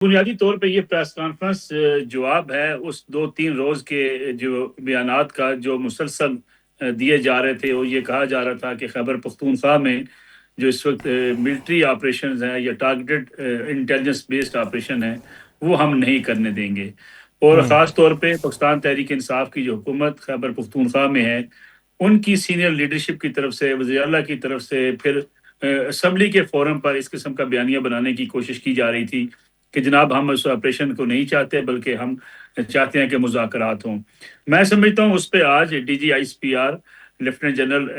بنیادی طور پہ یہ پریس کانفرنس جواب ہے اس 2-3 روز کے جو بیانات کا جو مسلسل دیے جا رہے تھے. وہ یہ کہا جا رہا تھا کہ خیبر پختونخوا میں جو اس وقت ملٹری آپریشنز ہیں یا ٹارگیٹڈ انٹیلیجنس بیسڈ آپریشن ہیں وہ ہم نہیں کرنے دیں گے. اور خاص طور پہ پاکستان تحریک انصاف کی جو حکومت خیبر پختونخوا میں ہے ان کی سینئر لیڈرشپ کی طرف سے وزیر اعلیٰ کی طرف سے پھر اسمبلی کے فورم پر اس قسم کا بیانیہ بنانے کی کوشش کی جا رہی تھی کہ جناب ہم اس آپریشن کو نہیں چاہتے بلکہ ہم چاہتے ہیں کہ مذاکرات ہوں. میں سمجھتا ہوں اس پہ آج D G I S P R lieutenant general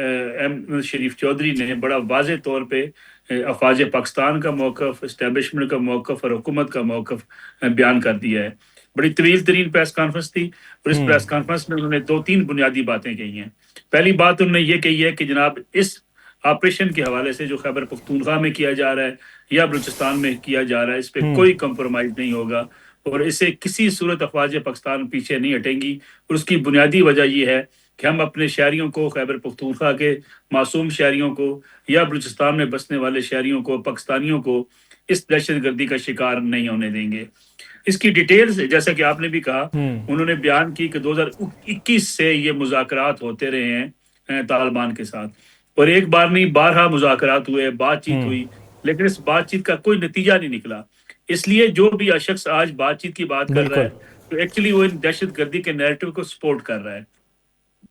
M Sharif Chaudhry نے بڑا واضح طور پہ افواج پاکستان کا موقف، اسٹیبلشمنٹ کا موقف اور حکومت کا موقف بیان کر دیا ہے. بڑی طویل ترین پریس کانفرنس تھی اور اس پریس کانفرنس میں انہوں نے 2-3 بنیادی باتیں کہی ہیں. پہلی بات انہوں نے یہ کہی ہے کہ جناب اس آپریشن کے حوالے سے جو خیبر پختونخوا میں کیا جا رہا ہے یا بلوچستان میں کیا جا رہا ہے اس پہ کوئی کمپرومائز نہیں ہوگا اور اسے کسی صورت افواج پاکستان پیچھے نہیں ہٹیں گی. اور اس کی بنیادی وجہ یہ ہے کہ ہم اپنے شہریوں کو، خیبر پختونخوا کے معصوم شہریوں کو یا بلوچستان میں بسنے والے شہریوں کو، پاکستانیوں کو اس دہشت گردی کا شکار نہیں ہونے دیں گے. اس کی ڈیٹیلز جیسا کہ آپ نے بھی کہا انہوں نے بیان کی کہ 2021 سے یہ مذاکرات ہوتے رہے ہیں طالبان کے ساتھ اور ایک بار نہیں 12 مذاکرات ہوئے، بات چیت ہوئی، لیکن اس بات چیت کا کوئی نتیجہ نہیں نکلا. اس لیے جو بھی شخص آج بات چیت کی بات کر رہا ہے تو ایکچولی وہ ان دہشت گردی کے نیریٹو کو سپورٹ کر رہا ہے.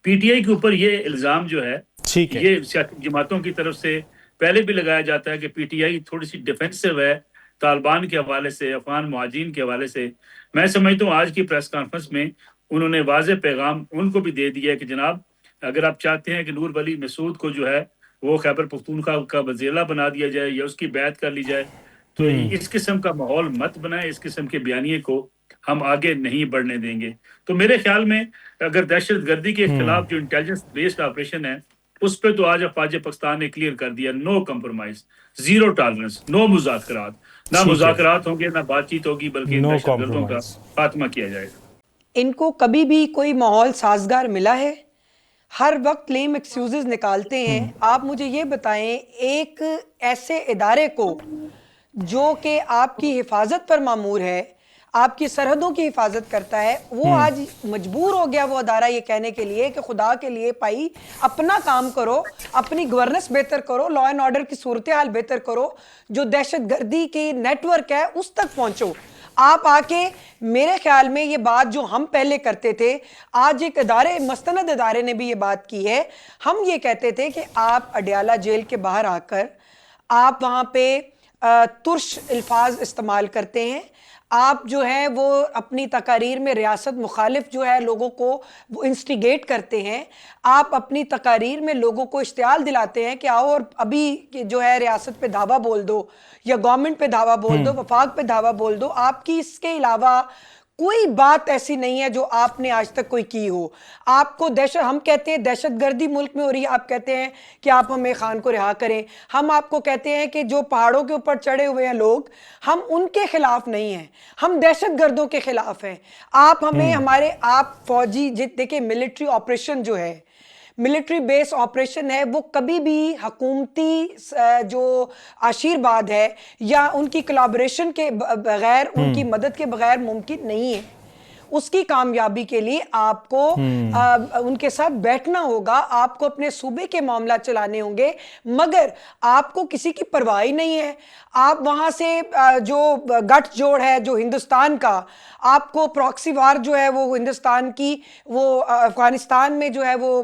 پی ٹی آئی کے اوپر یہ الزام جو ہے یہ سیاسی جماعتوں کی طرف سے پہلے بھی لگایا جاتا ہے کہ پی ٹی آئی تھوڑی سی ڈیفینسو ہے طالبان کے حوالے سے، افغان مہاجرین کے حوالے سے. میں سمجھتا ہوں آج کی پریس کانفرنس میں انہوں نے واضح پیغام ان کو بھی دے دیا ہے کہ جناب اگر آپ چاہتے ہیں کہ نور ولی مسعود کو جو ہے وہ خیبر پختونخوا کا وزیر اعلیٰ بنا دیا جائے یا اس کی بیعت کر لی جائے تو اس قسم کا ماحول مت بنائے، اس قسم کے بیانیے کو ہم آگے نہیں بڑھنے دیں گے. تو میرے خیال میں اگر دہشت گردی کے خلاف جو انٹیلیجنس بیسڈ آپریشن ہے اس پہ تو آج افواج پاکستان نے کلیئر کر دیا نو کمپرومائز، زیرو ٹالرنس، نو مذاکرات. نہ مذاکرات ہوں گے نہ بات چیت ہوگی بلکہ ان دہشت گردوں کا خاتمہ کیا جائے گا. ان کو کبھی بھی کوئی ماحول سازگار ملا ہے؟ ہر وقت لیم ایکسکیوزز نکالتے ہیں. آپ مجھے یہ بتائیں ایک ایسے ادارے کو جو کہ آپ کی حفاظت پر مامور ہے، آپ کی سرحدوں کی حفاظت کرتا ہے، وہ آج مجبور ہو گیا وہ ادارہ یہ کہنے کے لیے کہ خدا کے لیے بھائی اپنا کام کرو، اپنی گورننس بہتر کرو، لا اینڈ آرڈر کی صورتحال بہتر کرو، جو دہشت گردی کی نیٹ ورک ہے اس تک پہنچو. آپ آ کے میرے خیال میں یہ بات جو ہم پہلے کرتے تھے، آج ایک ادارے، مستند ادارے نے بھی یہ بات کی ہے. ہم یہ کہتے تھے کہ آپ اڈیالہ جیل کے باہر آ کر آپ وہاں پہ ترش الفاظ استعمال کرتے ہیں، آپ جو ہے وہ اپنی تقاریر میں ریاست مخالف جو ہے لوگوں کو وہ انسٹیگیٹ کرتے ہیں، آپ اپنی تقاریر میں لوگوں کو اشتعال دلاتے ہیں کہ آؤ اور ابھی جو ہے ریاست پہ دعویٰ بول دو یا گورنمنٹ پہ دعویٰ بول دو، وفاق پہ دعویٰ بول دو. آپ کی اس کے علاوہ کوئی بات ایسی نہیں ہے جو آپ نے آج تک کوئی کی ہو. آپ کو ہم کہتے ہیں دہشت گردی ملک میں ہو رہی ہے، آپ کہتے ہیں کہ آپ ہمیں خان کو رہا کریں. ہم آپ کو کہتے ہیں کہ جو پہاڑوں کے اوپر چڑھے ہوئے ہیں لوگ، ہم ان کے خلاف نہیں ہیں، ہم دہشت گردوں کے خلاف ہیں. آپ ہمیں آپ فوجی دیکھیں ملٹری آپریشن جو ہے، ملٹری بیس آپریشن ہے، وہ کبھی بھی حکومتی جو آشیرواد ہے یا ان کی کلابریشن کے بغیر، ان کی مدد کے بغیر ممکن نہیں ہے. اس کی کامیابی کے لیے آپ کو ان کے ساتھ بیٹھنا ہوگا، آپ کو اپنے صوبے کے معاملات چلانے ہوں گے، مگر آپ کو کسی کی پرواہ نہیں ہے. آپ وہاں سے جو گٹھ جوڑ ہے جو ہندوستان کا، آپ کو پراکسی وار جو ہے وہ ہندوستان کی وہ افغانستان میں جو ہے وہ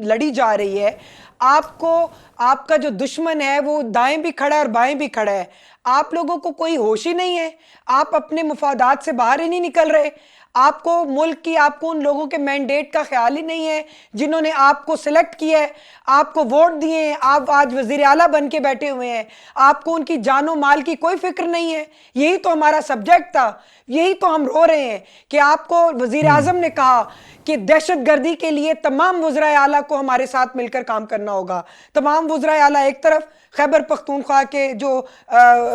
لڑی جا رہی ہے، آپ کو آپ کا جو دشمن ہے وہ دائیں بھی کھڑا ہے اور بائیں بھی کھڑا ہے. آپ لوگوں کو کوئی ہوش ہی نہیں ہے، آپ اپنے مفادات سے باہر ہی نہیں نکل رہے. آپ کو ملک کی، آپ کو ان لوگوں کے مینڈیٹ کا خیال ہی نہیں ہے جنہوں نے آپ کو سلیکٹ کیا ہے، آپ کو ووٹ دیے ہیں، آپ آج وزیر اعلیٰ بن کے بیٹھے ہوئے ہیں. آپ کو ان کی جان و مال کی کوئی فکر نہیں ہے. یہی تو ہمارا سبجیکٹ تھا، یہی تو ہم رو رہے ہیں کہ آپ کو وزیر اعظم نے کہا کہ دہشت گردی کے لیے تمام وزرائے اعلیٰ کو ہمارے ساتھ مل کر کام کرنا ہوگا. تمام وزرائے اعلیٰ ایک طرف، خیبر پختونخوا کے جو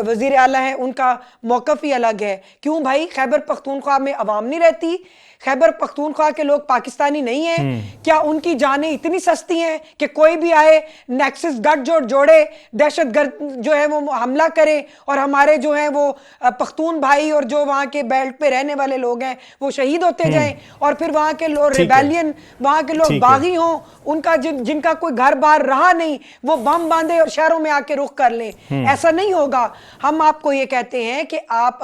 وزیر اعلیٰ ہیں ان کا موقف ہی الگ ہے. کیوں بھائی خیبر پختونخوا میں عوام نہیں رہتی؟ خیبر پختونخوا کے لوگ پاکستانی نہیں ہیں؟ کیا ان کی جانیں اتنی سستی ہیں کہ کوئی بھی آئے نیکسس گٹھ جوڑے دہشت گرد جو ہے وہ حملہ کرے اور ہمارے جو ہیں وہ پختون بھائی اور جو وہاں کے بیلٹ پہ رہنے والے لوگ ہیں وہ شہید ہوتے جائیں اور پھر وہاں کے لوگ ریبیلین وہاں کے لوگ باغی ہوں ان کا جن کا کوئی گھر بار رہا نہیں وہ بم باندھے اور شہروں میں آ کے رخ کر لیں؟ ایسا نہیں ہوگا. ہم آپ کو یہ کہتے ہیں کہ آپ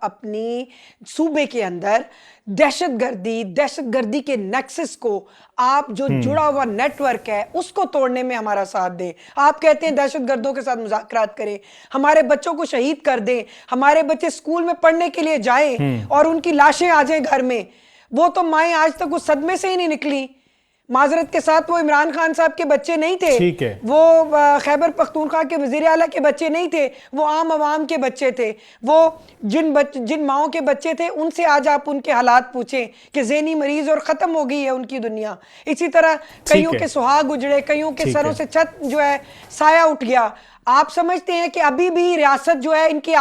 اپنی صوبے کے اندر دہشت گردی کے نیکسس کو آپ جو جڑا ہوا نیٹ ورک ہے اس کو توڑنے میں ہمارا ساتھ دیں. آپ کہتے ہیں دہشت گردوں کے ساتھ مذاکرات کریں, ہمارے بچوں کو شہید کر دیں, ہمارے بچے اسکول میں پڑھنے کے لیے جائیں اور ان کی لاشیں آ جائیں گھر میں. وہ تو مائیں آج تک اس صدمے سے ہی نہیں نکلی. معذرت کے ساتھ وہ عمران خان صاحب کے بچے نہیں تھے, وہ خیبر پختونخوا کے وزیر اعلیٰ کے بچے نہیں تھے, وہ عام عوام کے بچے تھے. وہ جن ماؤں کے بچے تھے ان سے آج آپ ان کے حالات پوچھیں کہ ذہنی مریض اور ختم ہو گئی ہے ان کی دنیا. اسی طرح کئیوں کے سہاگ اجڑے, کئیوں کے سروں سے چھت جو ہے سایہ اٹھ گیا. آپ سمجھتے ہیں کہ ابھی بھی ریاست جو ہے ان کے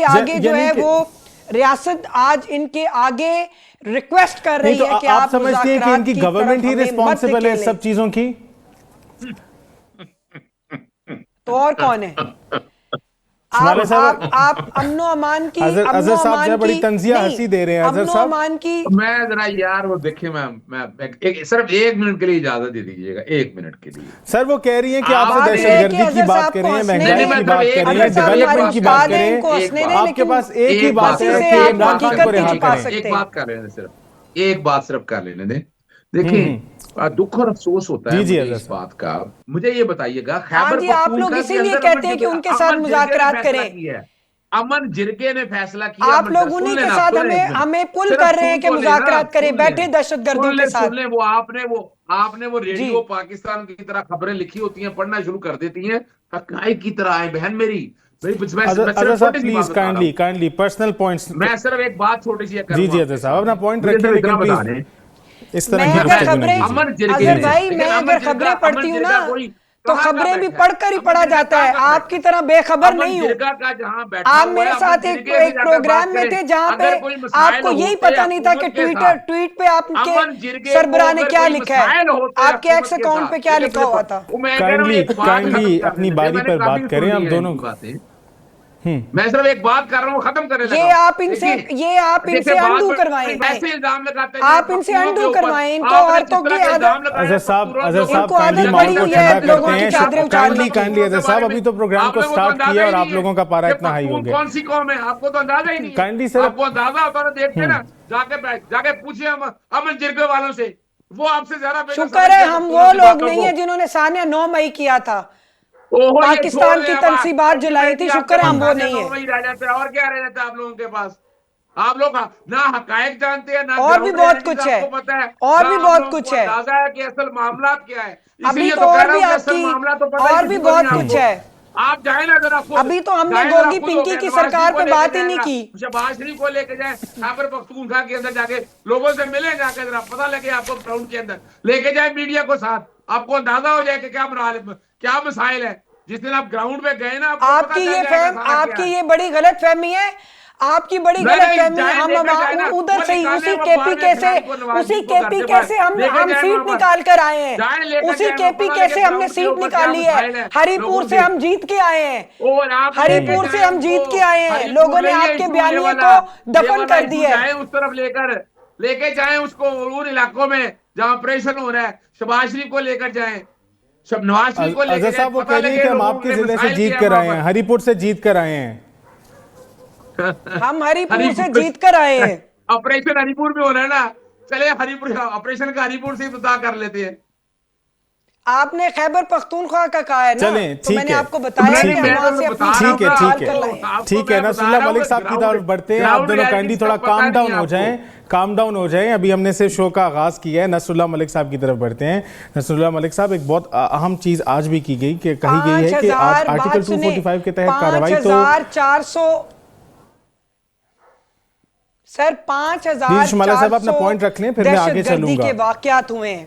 آگے جو ہے وہ ریاست آج ان کے آگے ریکویسٹ کر رہی ہے کہ آپ سمجھتے ہیں کہ ان کی گورنمنٹ ہی ریسپانسبل ہے سب چیزوں کی؟ تو اور کون ہے؟ آپ امن و امان کی اظہر صاحب جو بڑی تنزیہ ہنسی دے رہے ہیں. اظہر صاحب میں ذرا یار وہ دیکھیں میں صرف 1 منٹ کے لیے اجازت دے دیجیے گا, 1 منٹ کے لیے. سر وہ کہہ رہی ہیں کہ آپ سے دہشت گردی کی بات کریں, مہنگائی کی بات کریں, ڈیولپمنٹ کی بات کریں. آپ کے پاس ایک ہی بات ہے کہ عمران خان کو رہا کریں. ایک بات کر لینے صرف, ایک بات صرف کر لینے دیں. دیکھیں دکھ اور افسوس ہوتا ہے مجھے اس بات کا. مجھے یہ بتائیے گا خیبر پختونخوا اسی لیے کہتے ہیں کہ ان کے ساتھ مذاکرات کریں. امن جرگے نے فیصلہ کیا, آپ لوگ انہی کے ساتھ ہمیں پل کر رہے ہیں کہ مذاکرات کریں, بیٹھے دہشت گردوں کے ساتھ. آپ نے وہ ریڈیو پاکستان کی طرح خبریں لکھی ہوتی ہیں, پڑھنا شروع کر دیتی ہیں حقائق کی طرح آئے. بہن میری پرسنل پوائنٹس, میں صرف ایک بات چھوٹی سی جی اظہر صاحب اپنا پوائنٹ رکھیں, لیکن پلیز اس طرح کی اظہر بھائی میں اگر خبریں پڑھتی ہوں نا تو خبریں بھی پڑھ کر ہی پڑھا جاتا ہے, آپ کی طرح بے خبر نہیں ہوں. آپ میرے ساتھ ایک پروگرام میں تھے جہاں پہ آپ کو یہی پتہ نہیں تھا کہ ٹویٹ پہ آپ کے سربراہ نے کیا لکھا ہے, آپ کے ایکس اکاؤنٹ پہ کیا لکھا ہوا تھا. کائنڈلی اپنی باری پر بات کریں ہم دونوں. میں صرف ایک بات کر رہا ہوں, ختم کرنے لگا. یہ آپ ان سے انڈو کروائیں, آپ ان سے انڈو کروائیں. ان کو عورتوں کی اظہر صاحب کائنڈلی ماحول کو ٹھنڈا کرتے ہیں. کائنڈلی اظہر صاہب ابھی تو پروگرام کو سٹارٹ کیا اور آپ لوگوں کا پارا اتنا ہائی ہو گیا. کون سی قوم ہے آپ کو تو اندازہ ہی نہیں. کائنڈلی سر آپ کو اندازہ ہوتا ہے دیکھتے نا, جا کے پوچھیں امن جرگے والوں سے, وہ آپ سے زیادہ. شکر ہے ہم وہ لوگ نہیں ہیں جنہوں نے ثانیہ 9 مئی کیا تھا, پاکستان کی تنصیبات جلائی تھی. شکر ہے ہم وہ نہیں ہیں. اور کیا رہ جاتا ہے آپ لوگوں کے پاس؟ آپ لوگ نہ حقائق جانتے ہیں نہ اور بھی بہت کچھ ہے, اور بھی بہت کچھ ہے. اندازہ ہے کہ اصل معاملات کیا ہے. ابھی تو اور بھی آپ کی اور بھی بہت کچھ ہے. آپ جائیں نا ذرا, ابھی تو ہم نے گوگی پنکی کی سرکار پہ بات ہی نہیں کی. شہباز شریف کو لے کے جائیں خیبر پختونخوا کے اندر, جا کے لوگوں سے ملیں, جا کے ذرا پتہ لگے آپ کو گراؤنڈ کے اندر لے کے جائیں میڈیا کو ساتھ, آپ کو اندازہ ہو جائے کہ کیا مسائل ہے. جس دن آپ گراؤنڈ پہ گئے نا, آپ کی یہ بڑی غلط فہمی ہے, آپ کی بڑی غلط فہمی ہے. ہم ادھر سے ہی اسی کے پی کے سے ہم سیٹ نکال کر آئے ہیں, اسی کے پی کے سے ہم نے سیٹ نکالی ہے. ہری پور سے ہم جیت کے آئے ہیں, ہری پور سے ہم جیت کے آئے ہیں. لوگوں نے آپ کے بیانیے کو دفن کر دیا ہے. اس طرف لے کے جائیں اس کو, ان علاقوں میں جہاں آپریشن ہو رہا ہے. شہباز شریف کو لے کر جائیں, نواز شریف کو لے کے جائیں. وہ کہہ رہی ہیں کہ ہم آپ کے ضلع سے جیت کر آئے ہیں, ہری پور سے جیت کر آئے ہیں. ہم ہری پور سے جیت کر آئے ہیں. آپریشن ہری پور میں ہو رہا ہے نا, چلے ہری پور آپریشن کا ہری پور سے ابتدا کر لیتے ہیں. آپ نے خیبر پختونخوا کا کہا ہے نا, تو میں نے آپ کو بتایا کہ ہم وہاں سے ٹھیک ہے. نصر اللہ ملک صاحب کی طرف بڑھتے ہیں. آپ دونوں کائنڈلی تھوڑا کام ڈاؤن ہو جائیں. ابھی ہم نے صرف شو کا آغاز کیا ہے. نصر اللہ ملک صاحب کی طرف بڑھتے ہیں. نصر اللہ ملک صاحب, ایک بہت اہم چیز آج بھی کی گئی کہ کہی گئی ہے کہ آج آرٹیکل 245 کے تحت کارروائی تو 5400 سر 5400 شمالہ صاحب اپنا پوائنٹ رکھ لیں, پھر میں آگے چلوں گا. کے واقعات ہوئے ہیں.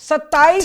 27